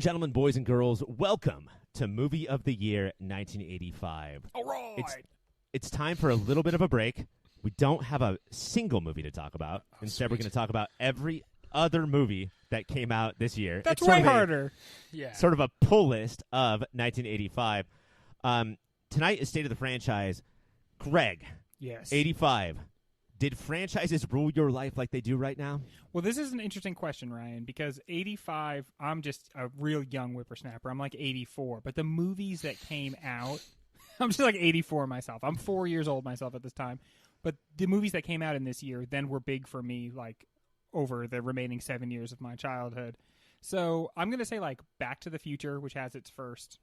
gentlemen, boys and girls, welcome to Movie of the Year 1985. All right. It's time for a little bit of a break. We don't have a single movie to talk about. Instead, we're going to talk about every other movie that came out this year. That's way harder. Sort of a pull list of 1985. Tonight is State of the Franchise. Greg, Yes. 85. Did franchises rule your life like they do right now? Well, this is an interesting question, Ryan, because 85, I'm just a real young whippersnapper. I'm like 84. But the movies that came out, I'm just like 84 myself. I'm 4 years old myself at this time. But the movies that came out in this year then were big for me, like, over the remaining 7 years of my childhood. So I'm going to say, like, Back to the Future, which has its first,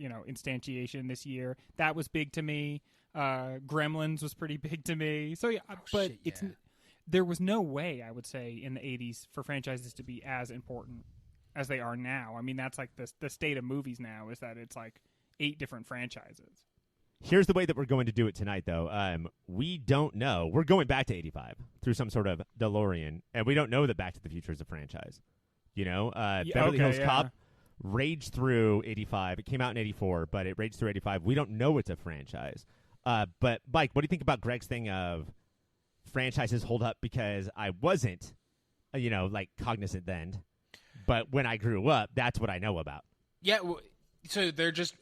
instantiation this year. That was big to me. Gremlins was pretty big to me. So, yeah, there was no way, I would say, in the 80s for franchises to be as important as they are now. I mean, that's like the state of movies now is that it's like 8 different franchises. Here's the way that we're going to do it tonight, though. We don't know. We're going back to 85 through some sort of DeLorean, and we don't know that Back to the Future is a franchise. Beverly Hills Cop raged through 85. It came out in 84, but it raged through 85. We don't know it's a franchise. But, Mike, what do you think about Greg's thing of franchises hold up? Because I wasn't, cognizant then. But when I grew up, that's what I know about. Yeah, so they're just,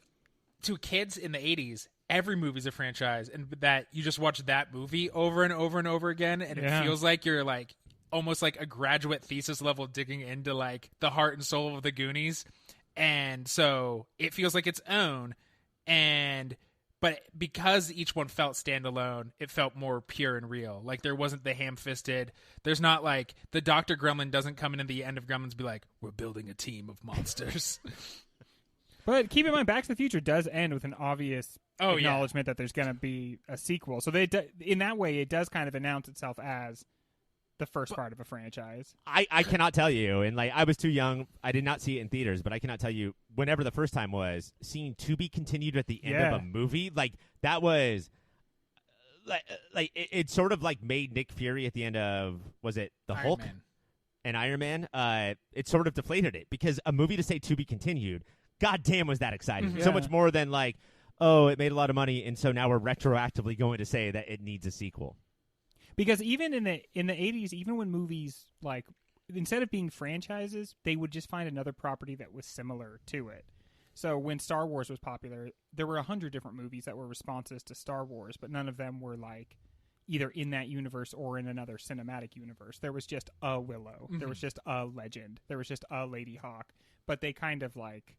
to kids in the 80s, every movie's a franchise. And that you just watch that movie over and over and over again, and it feels like you're, like, almost like a graduate thesis level digging into, like, the heart and soul of the Goonies. And so it feels like its own. But because each one felt standalone, it felt more pure and real. Like, there wasn't the ham-fisted. There's not, like, the Dr. Gremlin doesn't come in at the end of Gremlins and be like, we're building a team of monsters. But keep in mind, Back to the Future does end with an obvious acknowledgement that there's going to be a sequel. So in that way, it does kind of announce itself as the first part of a franchise. I cannot tell you, and I was too young. I did not see it in theaters, but I cannot tell you whenever the first time was seeing to be continued at the end of a movie. Like, that was it sort of like made Nick Fury at the end of, was it the Iron Hulk Man. and Iron Man? It sort of deflated it, because a movie to say to be continued, goddamn, was that exciting. So much more than like, oh, it made a lot of money, and so now we're retroactively going to say that it needs a sequel. Because even in the 80s, even when movies, like, instead of being franchises, they would just find another property that was similar to it. So when Star Wars was popular, there were 100 different movies that were responses to Star Wars, but none of them were, like, either in that universe or in another cinematic universe. There was just a Willow. Mm-hmm. There was just a Legend. There was just a Lady Hawk. But they kind of, like,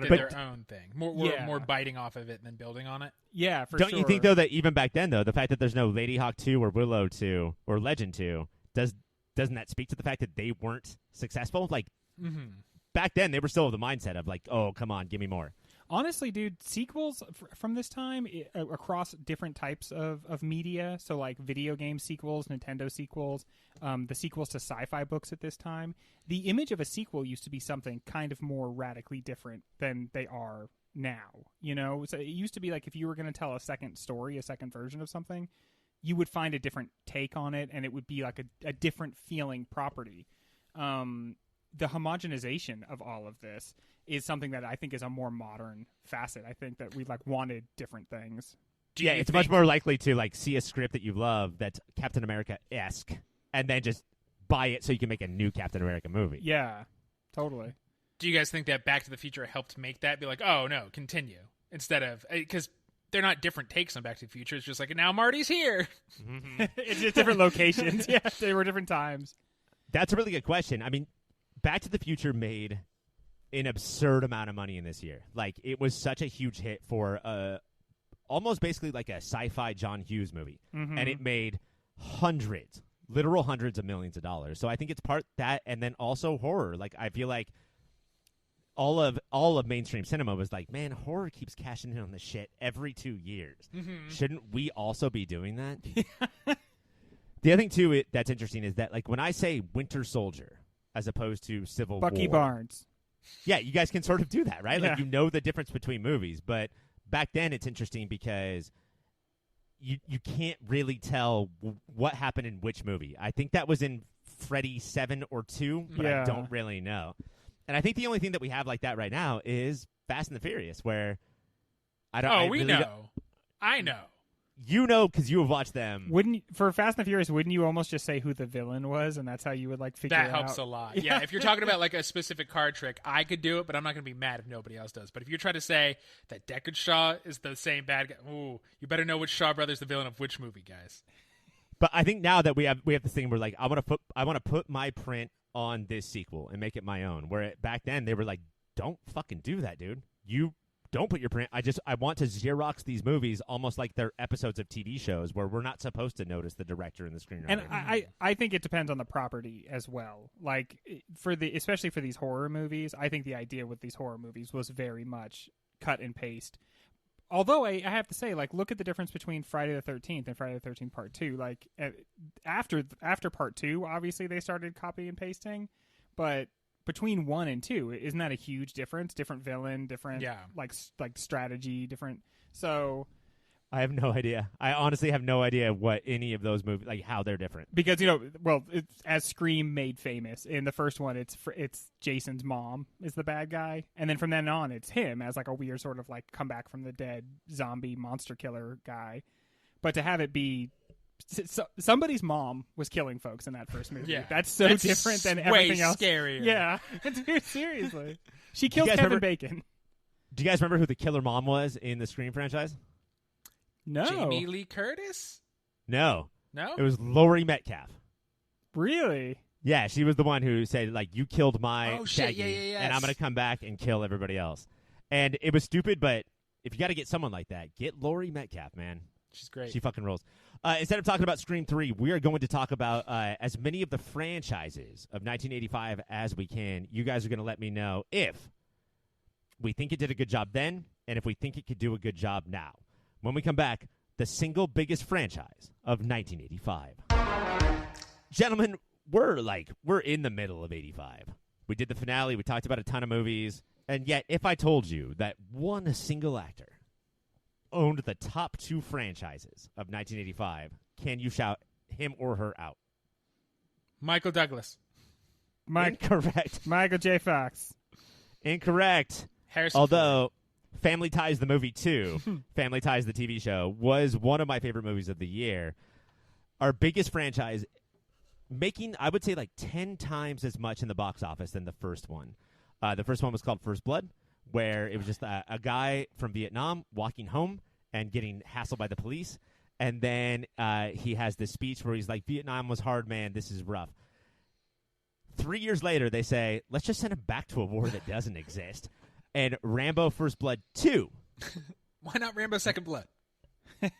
did their own thing. More biting off of it than building on it. Yeah, for sure. sure. Don't you think, though, that even back then, though, the fact that there's no Lady Hawk 2 or Willow 2 or Legend 2, doesn't that speak to the fact that they weren't successful? Like, back then, they were still of the mindset of, like, oh, come on, give me more. Honestly, dude, sequels from this time across different types of media, so like video game sequels, Nintendo sequels, the sequels to sci-fi books at this time, the image of a sequel used to be something kind of more radically different than they are now. So it used to be like if you were going to tell a second story, a second version of something, you would find a different take on it, and it would be like a different feeling property. The homogenization of all of this is something that I think is a more modern facet. I think that we wanted different things. It's much more likely to see a script that you love that's Captain America-esque and then just buy it so you can make a new Captain America movie. Yeah, totally. Do you guys think that Back to the Future helped make that be like, oh no, continue, instead of, because they're not different takes on Back to the Future. It's just like, now Marty's here. Mm-hmm. It's just different locations. Yeah, they were different times. That's a really good question. I mean, Back to the Future made an absurd amount of money in this year. It was such a huge hit for almost basically like a sci-fi John Hughes movie. Mm-hmm. And it made literal hundreds of millions of dollars. So I think it's part that, and then also horror. I feel like all of mainstream cinema was like, man, horror keeps cashing in on this shit every 2 years. Mm-hmm. Shouldn't we also be doing that? The other thing, too, that's interesting is that, when I say Winter Soldier as opposed to Civil War. Bucky Barnes. Yeah, you guys can sort of do that, right? You know the difference between movies. But back then, it's interesting because you can't really tell what happened in which movie. I think that was in Freddy 7 or 2, but I don't really know. And I think the only thing that we have like that right now is Fast and the Furious, where I don't. Oh, I we really know. don't- I know. You know, because you have watched them. Wouldn't for Fast and the Furious? Wouldn't you almost just say who the villain was, and that's how you would like figure That it helps out? a lot. Yeah, if you're talking about like a specific card trick, I could do it, but I'm not going to be mad if nobody else does. But if you're trying to say that Deckard Shaw is the same bad guy, ooh, you better know which Shaw brother's the villain of which movie, guys. But I think now that we have this thing where like I want to put my print on this sequel and make it my own. Where back then they were like, don't fucking do that, dude. You don't put your print. I want to Xerox these movies almost like they're episodes of TV shows where we're not supposed to notice the director and the screenwriter. And I think it depends on the property as well. Like especially for these horror movies, I think the idea with these horror movies was very much cut and paste. Although I have to say, like, look at the difference between Friday the 13th and Friday the 13th Part 2. Like, after Part 2, obviously they started copy and pasting, but between 1 and 2, isn't that a huge difference? Different villain, different like strategy, different. So I have no idea. I honestly have no idea what any of those movies, like how they're different. Because it's, as Scream made famous in the first one, it's Jason's mom is the bad guy, and then from then on, it's him as like a weird sort of like come back from the dead zombie monster killer guy. But to have it be somebody's mom was killing folks in that first movie. Yeah, that's different than everything else. Scarier. Yeah, dude, seriously, she killed Kevin Bacon. Do you guys remember who the killer mom was in the Scream franchise? No. Jamie Lee Curtis? No. No? It was Laurie Metcalf. Really? Yeah, she was the one who said, like, you killed my Shaggy, yes. and I'm going to come back and kill everybody else. And it was stupid, but if you got to get someone like that, get Laurie Metcalf, man. She's great. She fucking rolls. Instead of talking about Scream 3, we are going to talk about as many of the franchises of 1985 as we can. You guys are going to let me know if we think it did a good job then, and if we think it could do a good job now. When we come back, the single biggest franchise of 1985. Gentlemen, we're in the middle of 85. We did the finale. We talked about a ton of movies. And yet, if I told you that one single actor owned the top 2 franchises of 1985, can you shout him or her out? Michael Douglas. Incorrect. Michael J. Fox. Incorrect. Harrison Although Family Ties the movie 2, Family Ties the TV show, was one of my favorite movies of the year. Our biggest franchise, making, I would say, like 10 times as much in the box office than the first one. The first one was called First Blood, where it was just a guy from Vietnam walking home and getting hassled by the police. And then he has this speech where he's like, Vietnam was hard, man. This is rough. 3 years later, they say, let's just send him back to a war that doesn't exist. And Rambo First Blood 2. Why not Rambo Second Blood?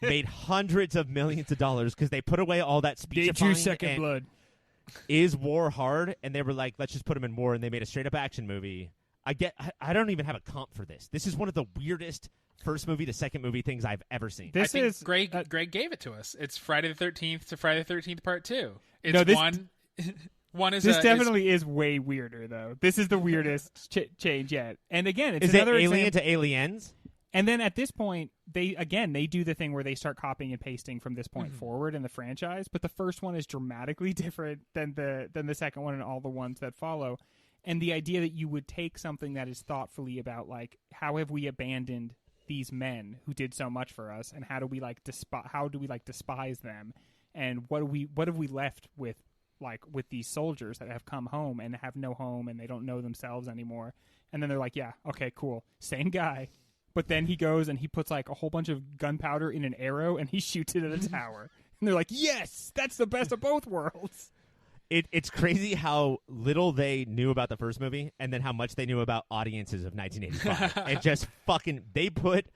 Made hundreds of millions of dollars because they put away all that speechifying. Day 2 Second Blood. Is war hard? And they were like, let's just put him in war, and they made a straight-up action movie. I don't even have a comp for this. This is one of the weirdest first movie to second movie things I've ever seen. I think Greg gave it to us. It's Friday the 13th to Friday the 13th Part 2. It's one is this definitely is way weirder though. This is the weirdest change yet. And again, it's is another it Alien example. to Aliens? And then at this point, they do the thing where they start copying and pasting from this point forward in the franchise. But the first one is dramatically different than the second one and all the ones that follow. And the idea that you would take something that is thoughtfully about like how have we abandoned these men who did so much for us, and how do we despise them, and what have we left with these soldiers that have come home and have no home and they don't know themselves anymore. And then they're like, yeah, okay, cool, same guy. But then he goes and he puts like a whole bunch of gunpowder in an arrow and he shoots it at a tower. And they're like, yes, that's the best of both worlds. It's crazy how little they knew about the first movie and then how much they knew about audiences of 1985. And just they put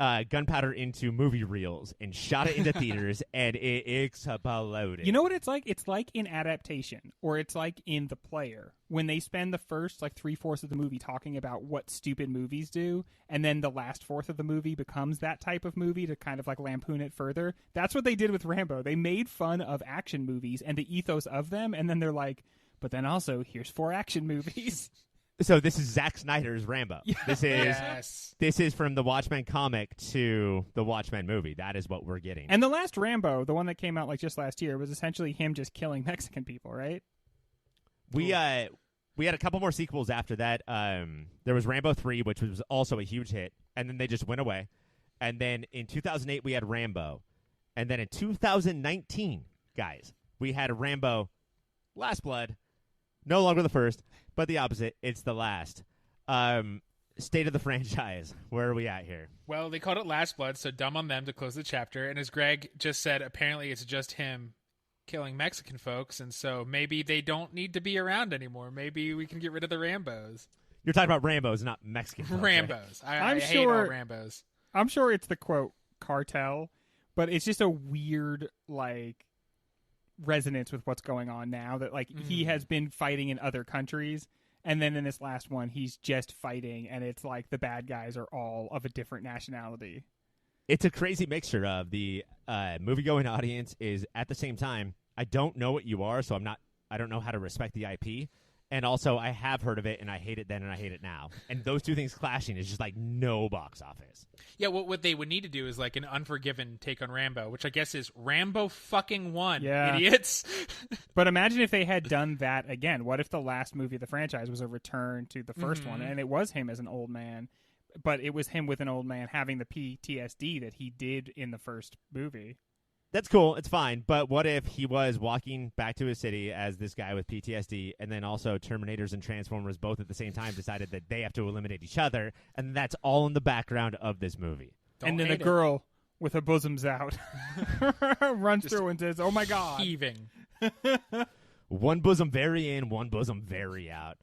gunpowder into movie reels and shot it into theaters, and it exploded. You know what it's like? It's like in adaptation, or it's like in The Player, when they spend the first 3/4 of the movie talking about what stupid movies do, and then the last fourth of the movie becomes that type of movie to kind of lampoon it further. That's what they did with Rambo. They made fun of action movies and the ethos of them, and then they're like, but then also here's 4 action movies. So this is Zack Snyder's Rambo. Yeah. This is from the Watchmen comic to the Watchmen movie. That is what we're getting. And the last Rambo, the one that came out just last year, was essentially him just killing Mexican people, right? We we had a couple more sequels after that. There was Rambo 3, which was also a huge hit, and then they just went away. And then in 2008, we had Rambo. And then in 2019, guys, we had Rambo Last Blood. No longer the first, but the opposite. It's the last. State of the franchise. Where are we at here? Well, they called it Last Blood, so dumb on them to close the chapter. And as Greg just said, apparently it's just him killing Mexican folks, and so maybe they don't need to be around anymore. Maybe we can get rid of the Rambos. You're talking about Rambos, not Mexican folks, right? Rambos. I hate all Rambos. I'm sure it's the, quote, cartel, but it's just a weird, like, resonance with what's going on now that, like, he has been fighting in other countries, and then in this last one, he's just fighting, and it's like the bad guys are all of a different nationality. It's a crazy mixture of the movie-going audience is, at the same time, I don't know what you are, so I don't know how to respect the IP, and also I have heard of it, and I hate it then, and I hate it now. And those two things clashing is just like no box office. Yeah, what they would need to do is like an Unforgiven take on Rambo, which I guess is Rambo fucking 1, idiots. But imagine if they had done that again. What if the last movie of the franchise was a return to the first one, and it was him as an old man, but it was him with an old man having the PTSD that he did in the first movie. That's cool. It's fine. But what if he was walking back to his city as this guy with PTSD, and then also Terminators and Transformers both at the same time decided that they have to eliminate each other, and that's all in the background of this movie. And then a girl with her bosoms out runs through and says, "Oh my God." Heaving. One bosom very in, one bosom very out.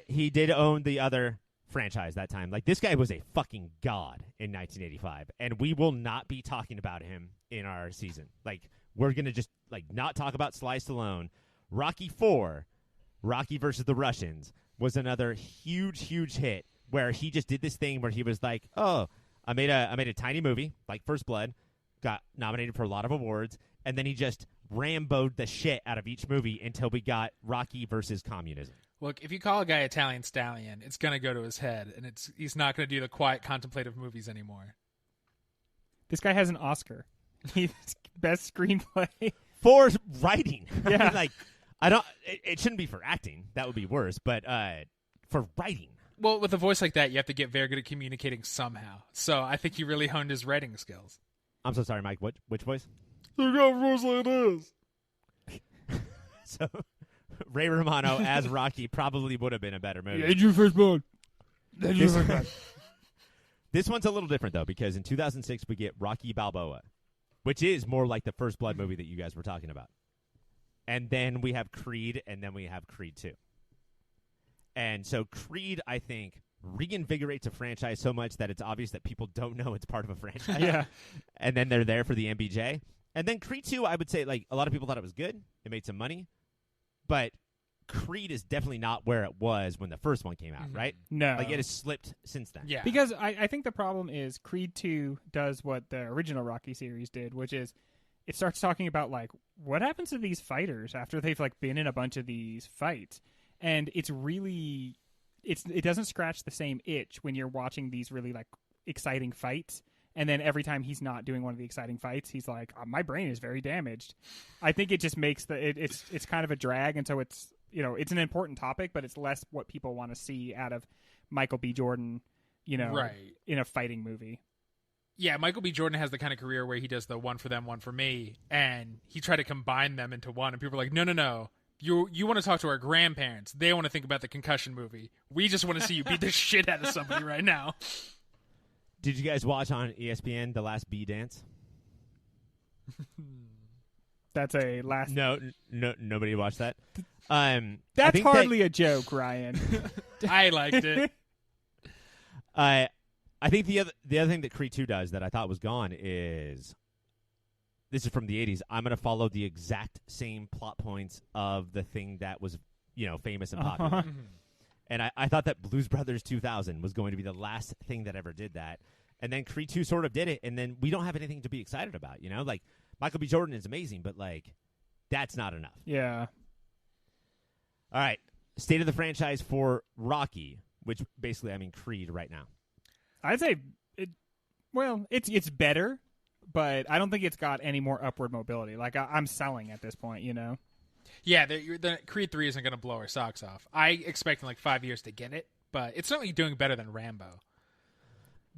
He did own the other franchise that time. Like, this guy was a fucking god in 1985, and we will not be talking about him in our season. Like, we're gonna just like not talk about Sly Stallone. Rocky 4, Rocky versus the Russians, was another huge hit where he just did this thing where he was like, oh, I made a tiny movie like First Blood, got nominated for a lot of awards, and then he just Rambo'd the shit out of each movie until we got Rocky versus communism. Look, if you call a guy Italian Stallion, it's going to go to his head, and he's not going to do the quiet, contemplative movies anymore. This guy has an Oscar. He's best screenplay. For writing. Yeah. Like, it shouldn't be for acting. That would be worse, but for writing. Well, with a voice like that, you have to get very good at communicating somehow. So I think he really honed his writing skills. I'm so sorry, Mike. Which voice? You got a voice like this. So... Ray Romano as Rocky probably would have been a better movie. Adrian Fishbone. This one's a little different, though, because in 2006 we get Rocky Balboa, which is more like the First Blood movie that you guys were talking about. And then we have Creed, and then we have Creed 2. And so Creed, I think, reinvigorates a franchise so much that it's obvious that people don't know it's part of a franchise. Yeah. And then they're there for the MBJ. And then Creed 2, I would say, like, a lot of people thought it was good. It made some money. But Creed is definitely not where it was when the first one came out, right? No. Like, it has slipped since then. Yeah. Because I think the problem is Creed 2 does what the original Rocky series did, which is it starts talking about, like, what happens to these fighters after they've, like, been in a bunch of these fights. And it's really... It doesn't scratch the same itch when you're watching these really, like, exciting fights. And then every time he's not doing one of the exciting fights, he's like, my brain is very damaged. I think it just makes it's kind of a drag. And so it's, it's an important topic, but it's less what people want to see out of Michael B. Jordan, right. in a fighting movie. Yeah, Michael B. Jordan has the kind of career where he does the one for them, one for me. And he tried to combine them into one. And people are like, no. You want to talk to our grandparents. They want to think about the concussion movie. We just want to see you beat the shit out of somebody right now. Did you guys watch on ESPN The Last Bee Dance? That's a last... No, nobody watched that. That's hardly a joke, Ryan. I liked it. I think the other thing that Creed 2 does that I thought was gone is... This is from the 80s. I'm going to follow the exact same plot points of the thing that was, famous and popular. Uh-huh. And I thought that Blues Brothers 2000 was going to be the last thing that ever did that. And then Creed 2 sort of did it, and then we don't have anything to be excited about, Like, Michael B. Jordan is amazing, but, like, that's not enough. Yeah. All right. State of the franchise for Rocky, which basically I mean Creed right now. I'd say, it's better, but I don't think it's got any more upward mobility. Like, I'm selling at this point, Yeah, the Creed 3 isn't going to blow our socks off. I expect in like 5 years to get it, but it's certainly doing better than Rambo.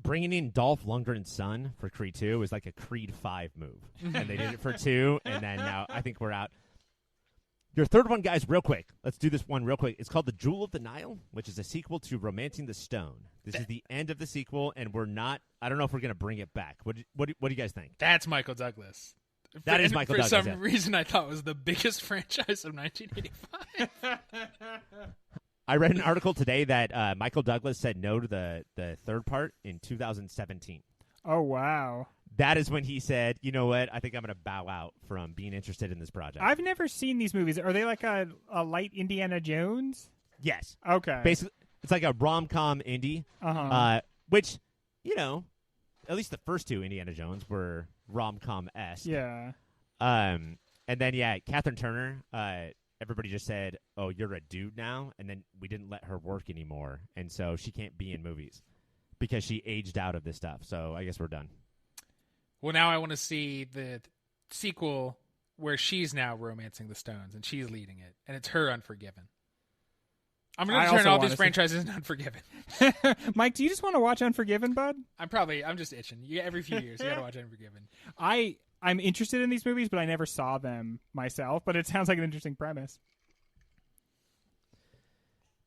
Bringing in Dolph Lundgren's son for Creed 2 is like a Creed 5 move. And they did it for 2, and then now I think we're out. Your third one, guys, real quick. Let's do this one real quick. It's called The Jewel of the Nile, which is a sequel to Romancing the Stone. This is the end of the sequel, and we're not – I don't know if we're going to bring it back. What do you guys think? That's Michael Douglas. That is Michael Douglas. For some reason, I thought it was the biggest franchise of 1985. I read an article today that Michael Douglas said no to the third part in 2017. Oh, wow. That is when he said, you know what, I think I'm going to bow out from being interested in this project. I've never seen these movies. Are they like a light Indiana Jones? Yes. Okay. Basically, it's like a rom-com indie, which, you know, at least the first two Indiana Jones were rom-com-esque. Yeah. And then, yeah, Catherine Turner, everybody just said, oh, you're a dude now, and then we didn't let her work anymore, and so she can't be in movies because she aged out of this stuff. So I guess we're done. Well, now I want to see the sequel where she's now romancing the Stones and she's leading it, and it's her Unforgiven. I'm going to turn all these franchises into Unforgiven. Mike, do you just want to watch Unforgiven, bud? I'm just itching. Every few years, you got to watch Unforgiven. I'm interested in these movies, but I never saw them myself, but it sounds like an interesting premise.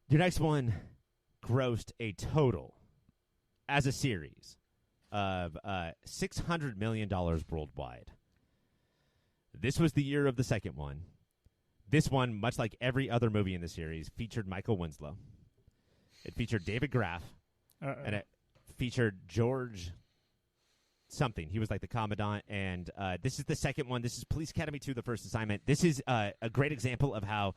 Your next one grossed a total, as a series, of $600 million worldwide. This was the year of the second one. This one, much like every other movie in the series, featured Michael Winslow. It featured David Graff, and it featured George something. He was like the commandant, and this is the second one. This is Police Academy 2, The First Assignment. This is a great example of how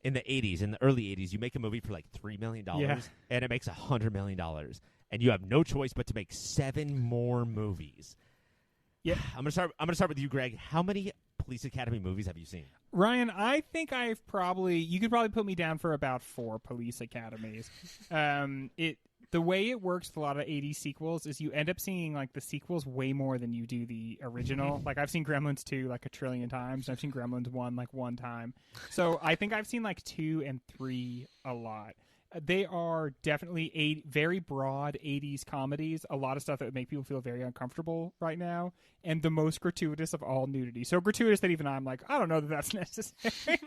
in the 80s, in the early 80s, you make a movie for like $3 million, and it makes $100 million. And you have no choice but to make 7 more movies. Yeah, I'm gonna start with you, Greg. How many Police Academy movies have you seen? Ryan, I think you could probably put me down for about 4 Police Academies. The way it works with a lot of 80s sequels is you end up seeing like the sequels way more than you do the original. Like I've seen Gremlins 2 like a trillion times, and I've seen Gremlins 1 like 1 time. So I think I've seen like 2 and 3 a lot. They are definitely very broad 80s comedies, a lot of stuff that would make people feel very uncomfortable right now, and the most gratuitous of all nudity. So gratuitous that even I'm like, I don't know that that's necessary.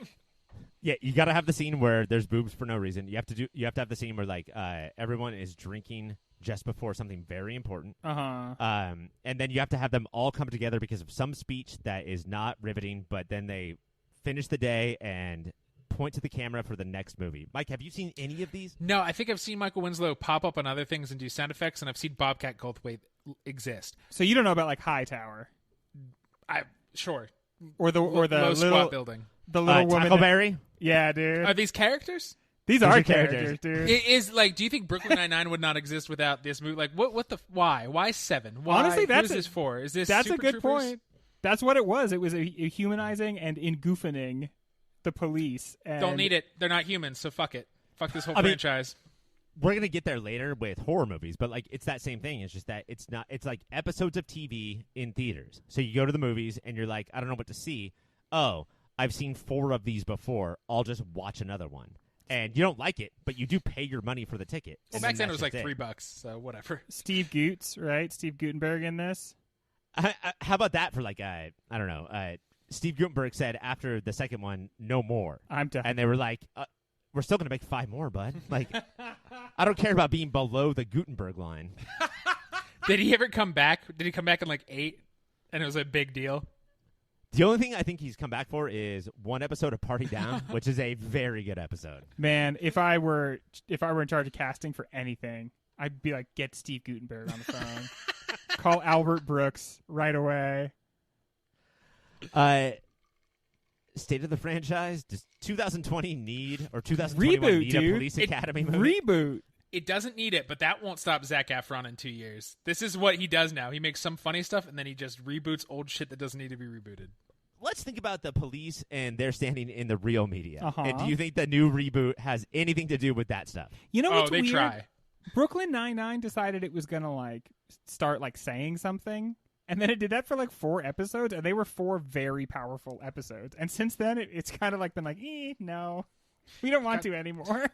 Yeah, you got to have the scene where there's boobs for no reason. You have to have the scene where like everyone is drinking just before something very important. And then you have to have them all come together because of some speech that is not riveting, but then they finish the day and point to the camera for the next movie. Mike, have you seen any of these? No, I think I've seen Michael Winslow pop up on other things and do sound effects, and I've seen Bobcat Goldthwait exist. So you don't know about like Hightower, Sure, or the low little squat building, the little woman. Tackleberry? Yeah, dude. Are these characters? These are characters, dude. It is like, do you think Brooklyn Nine-Nine would not exist without this movie? Like, why? Why 7? Why? Honestly, who is this for? Is this that's Super a good Troopers? point. That's what it was. It was a humanizing and ingoofaning the police. And Don't need it. They're not humans, so fuck it. Fuck this whole franchise. We're gonna get there later with horror movies, but like it's that same thing. It's just that it's not. It's like episodes of TV in theaters. So you go to the movies and you're like, I don't know what to see. Oh, I've seen 4 of these before. I'll just watch another one. And you don't like it, but you do pay your money for the ticket. Well, back then it was like $3, so whatever. Steve Gutz, right? Steve Guttenberg in this. How about that for like I don't know. Steve Guttenberg said after the second one, no more. And they were like, we're still going to make 5 more, bud. Like, I don't care about being below the Gutenberg line. Did he ever come back? Did he come back in like 8? And it was a big deal? The only thing I think he's come back for is 1 episode of Party Down, which is a very good episode. Man, if I were in charge of casting for anything, I'd be like, get Steve Guttenberg on the phone. Call Albert Brooks right away. State of the franchise? Does 2020 need, or 2021 need a Police Academy movie? Reboot. It doesn't need it, but that won't stop Zac Efron in 2 years. This is what he does now. He makes some funny stuff, and then he just reboots old shit that doesn't need to be rebooted. Let's think about the police and their standing in the real media. And do you think the new reboot has anything to do with that stuff? You know what's they weird? try. Brooklyn Nine-Nine decided it was going to like start like saying something, And then it did that for like 4 episodes, and they were 4 very powerful episodes. And since then, it's kind of like been like, no, we don't want to anymore.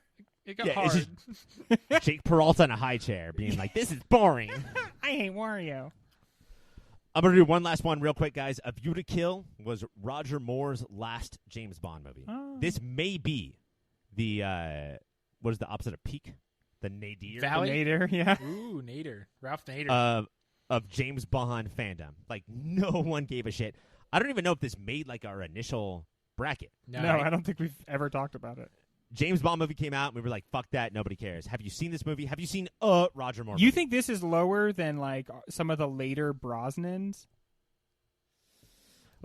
It got hard. Jake Peralta in a high chair being like, this is boring. I hate Wario. I'm going to do one last one real quick, guys. A View to Kill was Roger Moore's last James Bond movie. Oh. This may be the, what is the opposite of peak? The nadir? Valley? Nader, yeah. Ooh, Nader. Ralph Nader. Of James Bond fandom. Like, no one gave a shit. I don't even know if this made, like, our initial bracket. No, I don't think we've ever talked about it. James Bond movie came out, and we were like, fuck that, nobody cares. Have you seen this movie? Have you seen Roger Moore You movie? think this is lower than, like, some of the later Brosnans?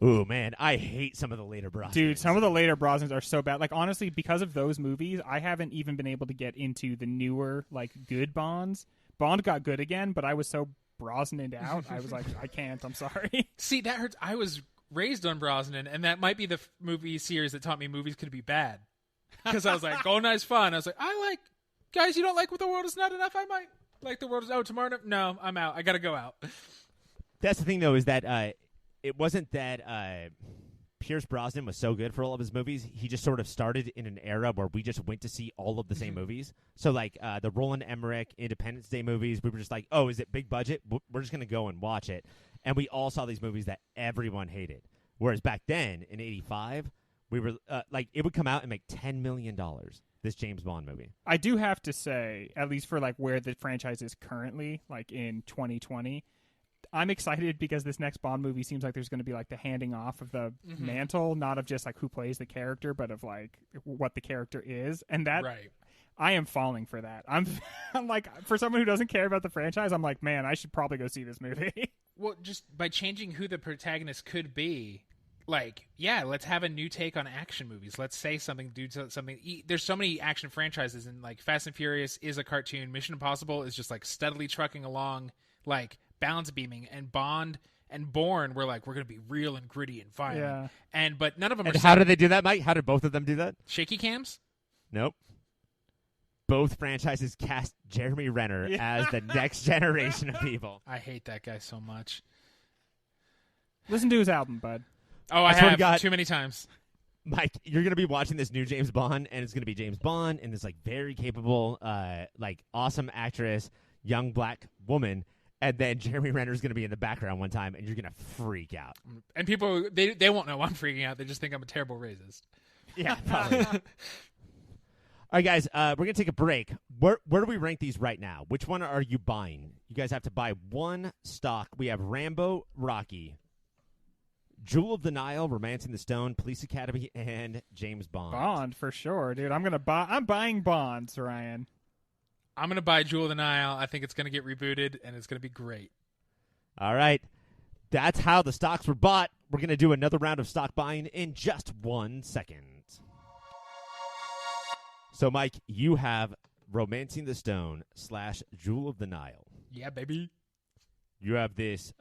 Ooh, man, I hate some of the later Brosnans. Dude, some of the later Brosnans are so bad. Like, honestly, because of those movies, I haven't even been able to get into the newer, like, good Bonds. Bond got good again, but I was so Brosnaned out, I was like, I can't, I'm sorry. See, that hurts. I was raised on Brosnan, and that might be the movie series that taught me movies could be bad. Because I was like, GoldenEye's fun. I was like, guys, you don't like what the world is not enough? I might like the world is, tomorrow? No, I'm out. I got to go out. That's the thing, though, is that it wasn't that Pierce Brosnan was so good for all of his movies. He just sort of started in an era where we just went to see all of the same movies. So, like, the Roland Emmerich Independence Day movies, we were just like, oh, is it big budget? We're just going to go and watch it. And we all saw these movies that everyone hated. Whereas back then, in 85, we were, like, it would come out and make $10 million, this James Bond movie. I do have to say, at least for, like, where the franchise is currently, like, in 2020, I'm excited because this next Bond movie seems like there's going to be, like, the handing off of the mantle, not of just, like, who plays the character, but of, like, what the character is. And that, right. I am falling for that. I'm like, for someone who doesn't care about the franchise, I'm like, man, I should probably go see this movie. Well, just by changing who the protagonist could be, like, yeah, let's have a new take on action movies. Let's say something, do something. There's so many action franchises, and, like, Fast and Furious is a cartoon. Mission Impossible is just, like, steadily trucking along, like, balance beaming. And Bond and Bourne were like, we're going to be real and gritty and violent. Yeah. But none of them And are. how did they do that, Mike? How did both of them do that? Shaky cams? Nope. Both franchises cast Jeremy Renner as the next generation of people. I hate that guy so much. Listen to his album, bud. Oh, I have too many times. Mike, you're going to be watching this new James Bond, and it's going to be James Bond and this, like, very capable, like, awesome actress, young black woman, and then Jeremy Renner's going to be in the background one time, and you're going to freak out. And people, they won't know I'm freaking out. They just think I'm a terrible racist. Yeah, probably. All right, guys, we're going to take a break. Where do we rank these right now? Which one are you buying? You guys have to buy one stock. We have Rambo, Rocky, Jewel of the Nile, Romancing the Stone, Police Academy, and James Bond. Bond, for sure, dude. I'm buying Bonds, Ryan. I'm going to buy Jewel of the Nile. I think it's going to get rebooted, and it's going to be great. All right. That's how the stocks were bought. We're going to do another round of stock buying in just 1 second. So, Mike, you have Romancing the Stone / Jewel of the Nile. Yeah, baby. You have this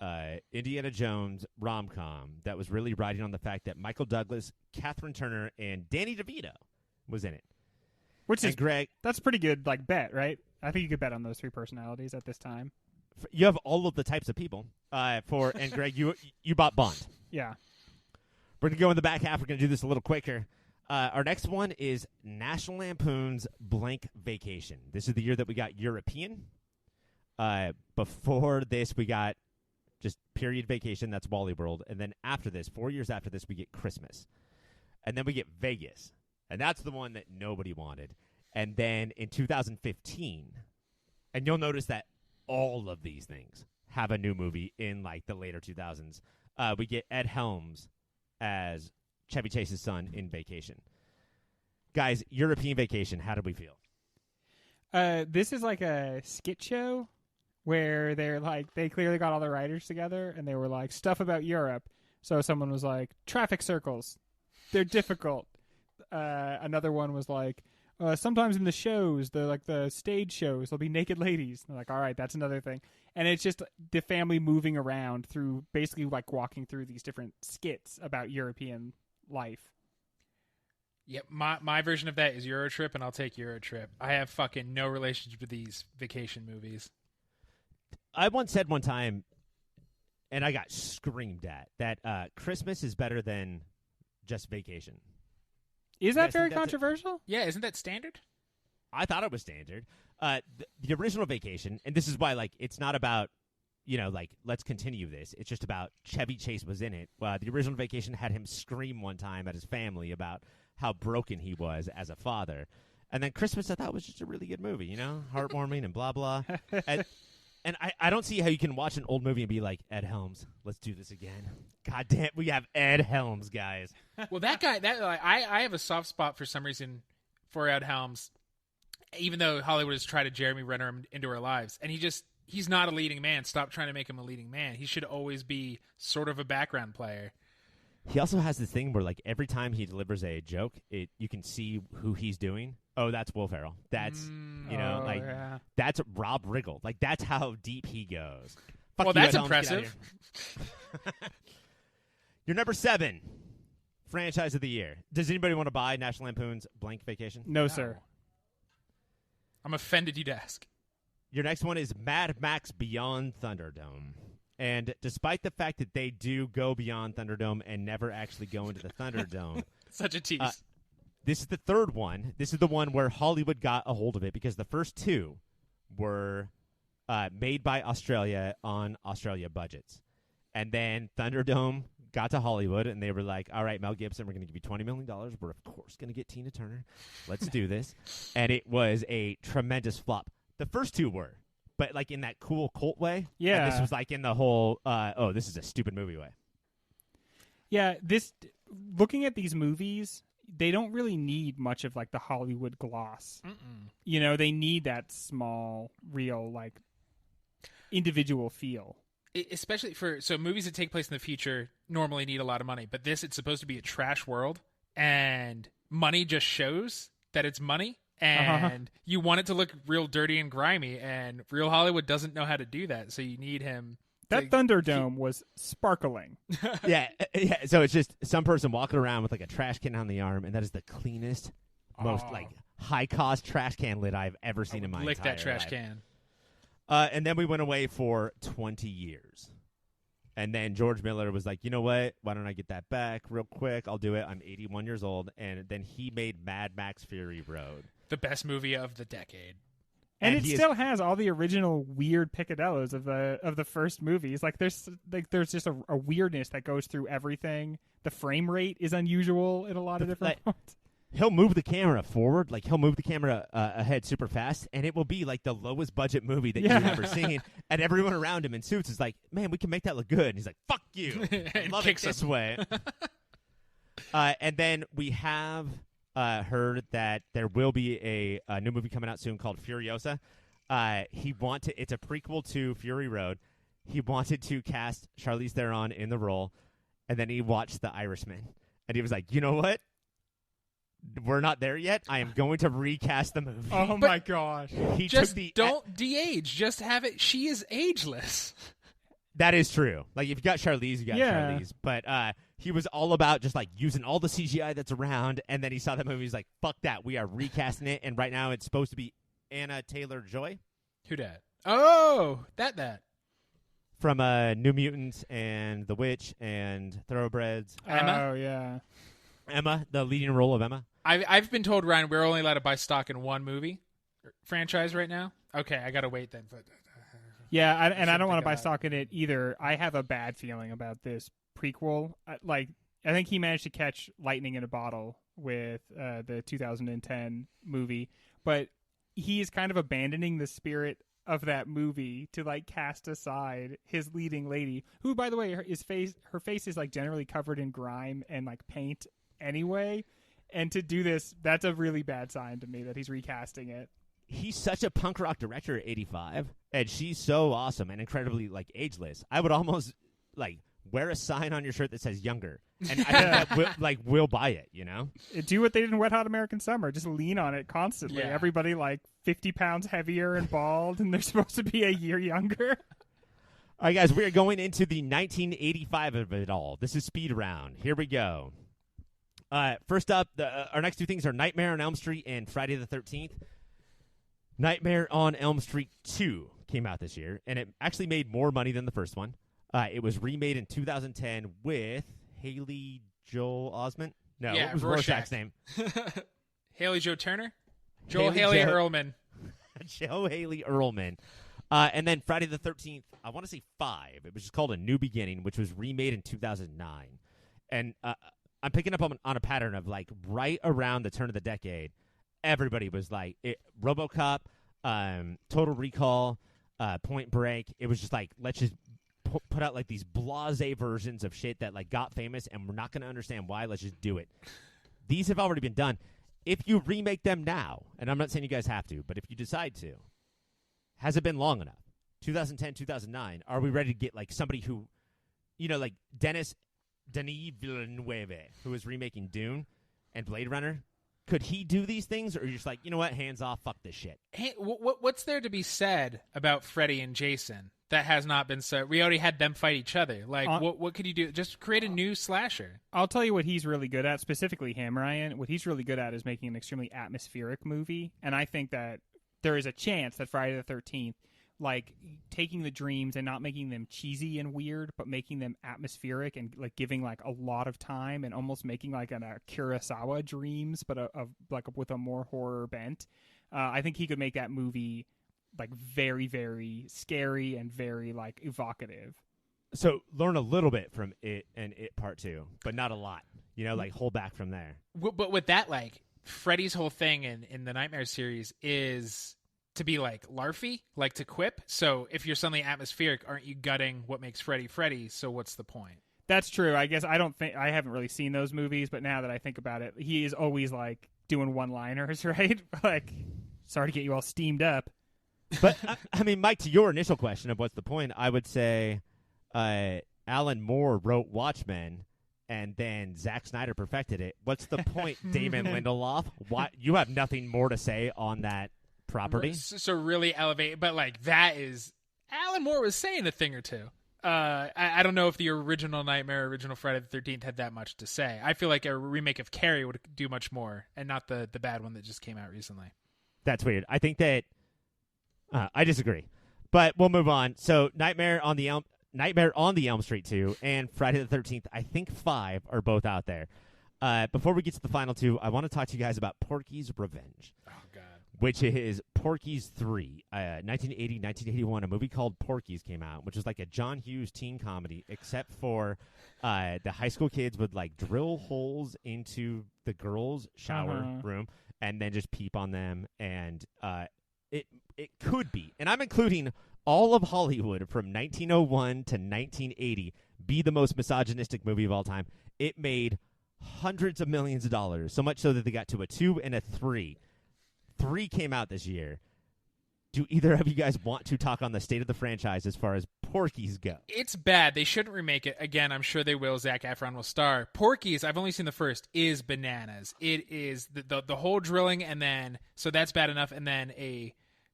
Indiana Jones rom-com that was really riding on the fact that Michael Douglas, Catherine Turner, and Danny DeVito was in it. Which is Greg, that's a pretty good, like, bet, right? I think you could bet on those 3 personalities at this time. You have all of the types of people. And Greg, you bought Bond. Yeah. We're going to go in the back half. We're going to do this a little quicker. Our next one is National Lampoon's Blank Vacation. This is the year that we got European. Before this, we got just period vacation. That's Wally World. And then after this, 4 years after this, we get Christmas. And then we get Vegas. And that's the one that nobody wanted. And then in 2015, and you'll notice that all of these things have a new movie in, like, the later 2000s. We get Ed Helms as Chevy Chase's son in Vacation. Guys, European Vacation, how did we feel? This is like a skit show where they clearly got all the writers together and they were like, stuff about Europe. So someone was like, traffic circles, they're difficult. Another one was like, sometimes in the shows, the stage shows, there'll be naked ladies. And they're like, all right, that's another thing. And it's just the family moving around through, basically like walking through these different skits about European life. Yep, my version of that is Eurotrip, and I'll take Eurotrip. I have fucking no relationship with these vacation movies. I once said one time, and I got screamed at that Christmas is better than just Vacation. Is You that guys very think that's controversial? Yeah, isn't that standard? I thought it was standard. The original Vacation, and this is why, like, it's not about, like, let's continue this. It's just about Chevy Chase was in it. The original Vacation had him scream one time at his family about how broken he was as a father. And then Christmas, I thought, was just a really good movie, heartwarming and blah, blah. And I don't see how you can watch an old movie and be like, Ed Helms, let's do this again. God damn, we have Ed Helms, guys. Well, that guy, I have a soft spot for some reason for Ed Helms, even though Hollywood has tried to Jeremy Renner him into our lives. And he's not a leading man. Stop trying to make him a leading man. He should always be sort of a background player. He also has this thing where, like, every time he delivers a joke, you can see who he's doing. Oh, that's Will Ferrell. That's, that's Rob Riggle. Like, that's how deep he goes. Fuck well, you, that's Ed Helms, get out impressive. of here. Your number 7 franchise of the year. Does anybody want to buy National Lampoon's Blank Vacation? No, sir. I'm offended you'd ask. Your next one is Mad Max Beyond Thunderdome. And despite the fact that they do go beyond Thunderdome and never actually go into the Thunderdome. Such a tease. This is the third one. This is the one where Hollywood got a hold of it because the first two were made by Australia on Australia budgets. And then Thunderdome got to Hollywood, and they were like, all right, Mel Gibson, we're going to give you $20 million. We're, of course, going to get Tina Turner. Let's do this. And it was a tremendous flop. The first two were. But, like, in that cool cult way. Yeah. And this was, like, in the whole, this is a stupid movie way. Yeah, looking at these movies, they don't really need much of, like, the Hollywood gloss. Mm-mm. They need that small, real, like, individual feel. Especially so movies that take place in the future normally need a lot of money. But it's supposed to be a trash world, and money just shows that it's money. And you want it to look real dirty and grimy, and real Hollywood doesn't know how to do that, so you need him. That Thunderdome was sparkling. yeah. So it's just some person walking around with, like, a trash can on the arm, and that is the cleanest, most, like, high-cost trash can lid I've ever seen in my entire life. Lick that trash can. And then we went away for 20 years. And then George Miller was like, you know what? Why don't I get that back real quick? I'll do it. I'm 81 years old. And then he made Mad Max Fury Road. The best movie of the decade. And it still has all the original weird picadillos of the first movies. Like there's just a weirdness that goes through everything. The frame rate is unusual in a lot of different points. He'll move the camera forward, like he'll move the camera ahead super fast, and it will be like the lowest budget movie that you've ever seen. And everyone around him in suits is like, "Man, we can make that look good." And he's like, "Fuck you, I love it this way." And then we have heard that there will be a new movie coming out soon called Furiosa. It's a prequel to Fury Road. He wanted to cast Charlize Theron in the role, and then he watched The Irishman, and he was like, "You know what? We're not there yet. I am going to recast the movie." Oh my gosh! Don't de-age. Just have it. She is ageless. That is true. Like if you got Charlize, you got Charlize. But he was all about just like using all the CGI that's around, and then he saw that movie. He's like, "Fuck that! We are recasting it." And right now, it's supposed to be Anna Taylor-Joy. Who dat? Oh, that from New Mutants and The Witch and Thoroughbreds. Emma. Oh yeah. Emma, the leading role of Emma. I've been told, Ryan, we're only allowed to buy stock in one movie franchise right now. Okay, I gotta wait then. Yeah, and I don't want to buy stock in it either. I have a bad feeling about this prequel. I think he managed to catch lightning in a bottle with the 2010 movie, but he is kind of abandoning the spirit of that movie to like cast aside his leading lady, who, by the way, her face is like generally covered in grime and like paint anyway. And to do this, that's a really bad sign to me that he's recasting it. He's such a punk rock director at 85, and she's so awesome and incredibly like ageless. I would almost like wear a sign on your shirt that says younger, and I think we'll buy it. You know, do what they did in Wet Hot American Summer. Just lean on it constantly. Yeah. Everybody like 50 pounds heavier and bald, and they're supposed to be a year younger. All right, guys, we are going into the 1985 of it all. This is Speed Round. Here we go. First up, our next two things are Nightmare on Elm Street and Friday the 13th. Nightmare on Elm Street 2 came out this year, and it actually made more money than the first one. It was remade in 2010 with Haley Joel Osment. No, Yeah, what was Rorschach. Rorschach's name? Haley Joe Turner? Joel Haley Earlman. Joe Haley Earlman. And then Friday the 13th, I want to say 5. It was just called A New Beginning, which was remade in 2009. And I'm picking up on a pattern of, like, right around the turn of the decade, everybody was like, RoboCop, Total Recall, Point Break. It was just like, let's just put out, like, these blasé versions of shit that, like, got famous, and we're not going to understand why. Let's just do it. These have already been done. If you remake them now, and I'm not saying you guys have to, but if you decide to, has it been long enough? 2010, 2009, are we ready to get, like, somebody who, like Denis Villeneuve, who is remaking Dune and Blade Runner? Could he do these things, or are you just like, you know what, hands off, fuck this shit? Hey, what's there to be said about Freddy and Jason that has not been said? We already had them fight each other. Like, what could you do? Just create a new slasher. I'll tell you what he's really good at, specifically him, Ryan. What he's really good at is making an extremely atmospheric movie, and I think that there is a chance that Friday the 13th, like, taking the dreams and not making them cheesy and weird, but making them atmospheric and, like, giving, like, a lot of time and almost making, like, a Kurosawa Dreams, but with a more horror bent. I think he could make that movie, like, very, very scary and very, like, evocative. So learn a little bit from It and It Part 2, but not a lot. Like, hold back from there. But with that, like, Freddy's whole thing in the Nightmare series is to be, like, larfy, like to quip. So if you're suddenly atmospheric, aren't you gutting what makes Freddy Freddy? So what's the point? That's true. I guess I haven't really seen those movies, but now that I think about it, he is always, like, doing one-liners, right? Like, sorry to get you all steamed up. But, I mean, Mike, to your initial question of what's the point, I would say Alan Moore wrote Watchmen, and then Zack Snyder perfected it. What's the point, Damon Lindelof? You have nothing more to say on that property? So really elevate, but, like, that is... Alan Moore was saying a thing or two. I don't know if the original Nightmare, original Friday the 13th had that much to say. I feel like a remake of Carrie would do much more, and not the bad one that just came out recently. That's weird. I think that... I disagree. But we'll move on. So Nightmare on the Elm Street 2 and Friday the 13th, I think 5 are both out there. Before we get to the final two, I want to talk to you guys about Porky's Revenge. Oh, God. Which is Porky's 3. 1980, 1981, a movie called Porky's came out, which was like a John Hughes teen comedy, except for the high school kids would, like, drill holes into the girls' shower room and then just peep on them. And it could be, and I'm including all of Hollywood from 1901 to 1980, be the most misogynistic movie of all time. It made hundreds of millions of dollars, so much so that they got to a 2 and a 3. 3 came out this year. Do either of you guys want to talk on the state of the franchise as far as Porky's go? It's bad. They shouldn't remake it. Again, I'm sure they will. Zac Efron will star. Porky's, I've only seen the first, is bananas. It is the whole drilling, and then, so that's bad enough, and then a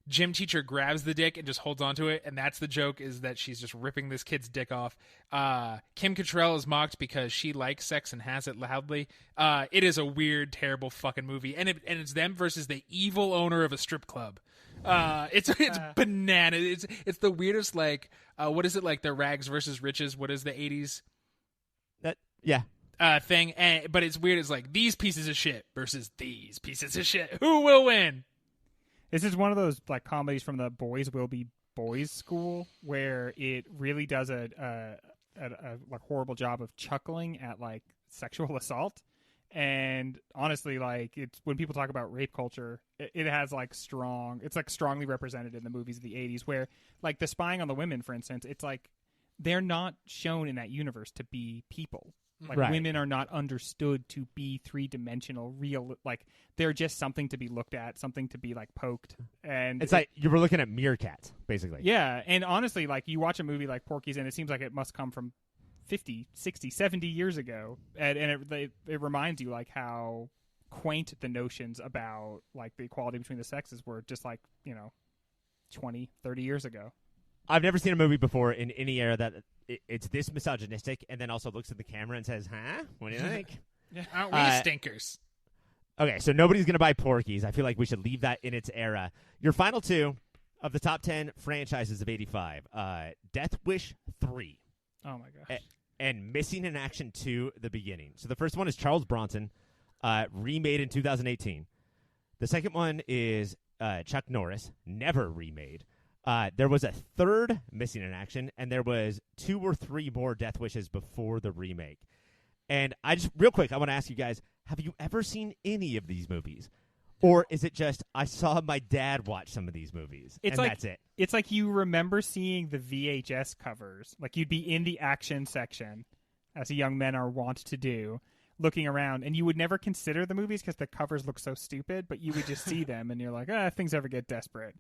gym teacher grabs the dick and just holds onto it, and that's the joke, is that she's just ripping this kid's dick off. Kim Cattrall is mocked because she likes sex and has it loudly. It is a weird, terrible fucking movie, and it's them versus the evil owner of a strip club. It's bananas. It's the weirdest, like, what is it, like the rags versus riches? What is the 80s? Thing. But it's weird. It's like these pieces of shit versus these pieces of shit. Who will win? This is one of those, like, comedies from the Boys Will Be Boys school where it really does a like, horrible job of chuckling at, like, sexual assault. And honestly, like, it's when people talk about rape culture, it has, like, strongly represented in the movies of the 80s, where, like, the spying on the women, for instance, it's like they're not shown in that universe to be people. Like, right. Women are not understood to be three-dimensional, real. Like, they're just something to be looked at, something to be, like, poked. And it's like you were looking at meerkats, basically. Yeah, and honestly, like, you watch a movie like Porky's, and it seems like it must come from 50, 60, 70 years ago. And it reminds you, like, how quaint the notions about, like, the equality between the sexes were just, like, 20, 30 years ago. I've never seen a movie before in any era that it's this misogynistic and then also looks at the camera and says, huh? What do you think? Aren't we stinkers? Okay, so nobody's going to buy Porky's. I feel like we should leave that in its era. Your final two of the top 10 franchises of 85. Death Wish 3. Oh, my gosh. And Missing in Action 2, The Beginning. So the first one is Charles Bronson, remade in 2018. The second one is Chuck Norris, never remade. There was a third Missing in Action, and there was 2 or 3 more Death Wishes before the remake. And I just, real quick, I want to ask you guys, have you ever seen any of these movies? Or is it just, I saw my dad watch some of these movies, that's it? It's like you remember seeing the VHS covers. Like you'd be in the action section, as young men are wont to do, looking around, and you would never consider the movies because the covers look so stupid, but you would just see them, and you're like, if things ever get desperate.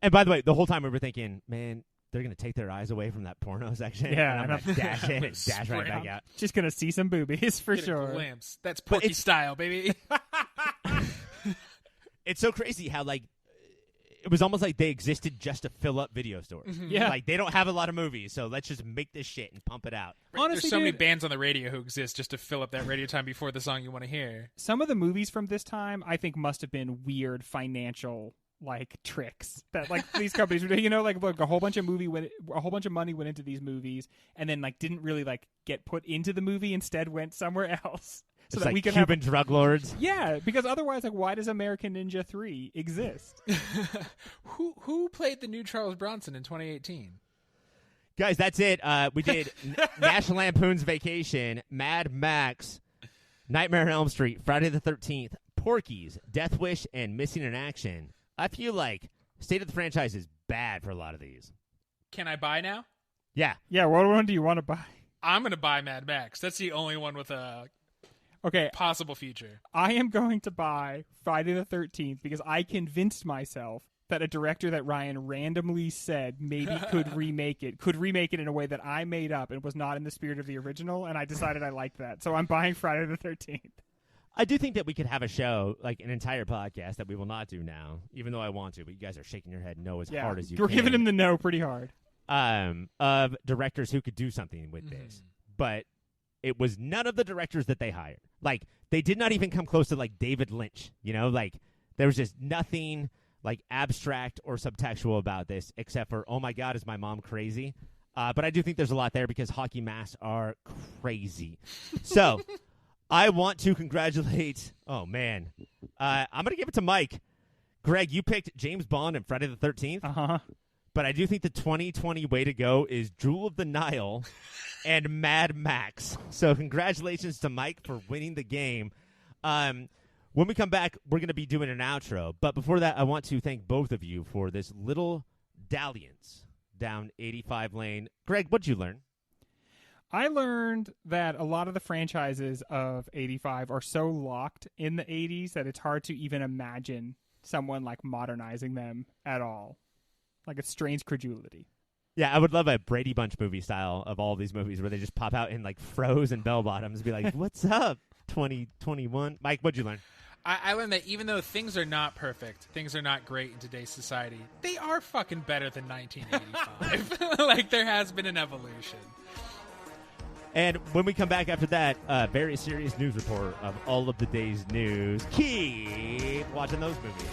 And by the way, the whole time we were thinking, man, they're going to take their eyes away from that porno section. Yeah. And I'm going to dash in and dash right back out. Just going to see some boobies for Get sure. a glimpse. That's Porky style, baby. It's so crazy how, like, it was almost like they existed just to fill up video stores. Mm-hmm. Yeah. Like, they don't have a lot of movies, so let's just make this shit and pump it out. Honestly, there's so many bands on the radio who exist just to fill up that radio time before the song you want to hear. Some of the movies from this time, I think, must have been weird financial tricks that these companies were doing. You know, look, a whole bunch of money went into these movies, and then didn't really get put into the movie. Instead, went somewhere else. So it's that like we can Cuban drug lords. Yeah, because otherwise, why does American Ninja 3 exist? Who played the new Charles Bronson in 2018? Guys, that's it. We did National Lampoon's Vacation, Mad Max, Nightmare on Elm Street, Friday the 13th, Porky's, Death Wish, and Missing in Action. I feel like state of the franchise is bad for a lot of these. Can I buy now? Yeah. Yeah, what one do you want to buy? I'm going to buy Mad Max. That's the only one with a possible future. I am going to buy Friday the 13th because I convinced myself that a director that Ryan randomly said maybe could remake it in a way that I made up and was not in the spirit of the original, and I decided I liked that. So I'm buying Friday the 13th. I do think that we could have a show, like an entire podcast that we will not do now, even though I want to, but you guys are shaking your head no as hard as you can. We're giving him the no pretty hard. Of directors who could do something with this. But it was none of the directors that they hired. Like, they did not even come close to, David Lynch, you know? There was just nothing, abstract or subtextual about this, except for, oh my God, is my mom crazy? But I do think there's a lot there because hockey masks are crazy. So, I want to congratulate, oh man, I'm going to give it to Mike. Greg, you picked James Bond and Friday the 13th. Uh-huh. But I do think the 2020 way to go is Jewel of the Nile and Mad Max. So congratulations to Mike for winning the game. When we come back, we're going to be doing an outro. But before that, I want to thank both of you for this little dalliance down 85 lane. Greg, what'd you learn? I learned that a lot of the franchises of 85 are so locked in the 80s that it's hard to even imagine someone modernizing them at all. A strange credulity. Yeah, I would love a Brady Bunch movie style of all these movies where they just pop out in froze and bell bottoms and be like, what's up, 2021? Mike, what'd you learn? I learned that even though things are not perfect, things are not great in today's society, they are fucking better than 1985. There has been an evolution. And when we come back after that, very serious news report of all of the day's news. Keep watching those movies.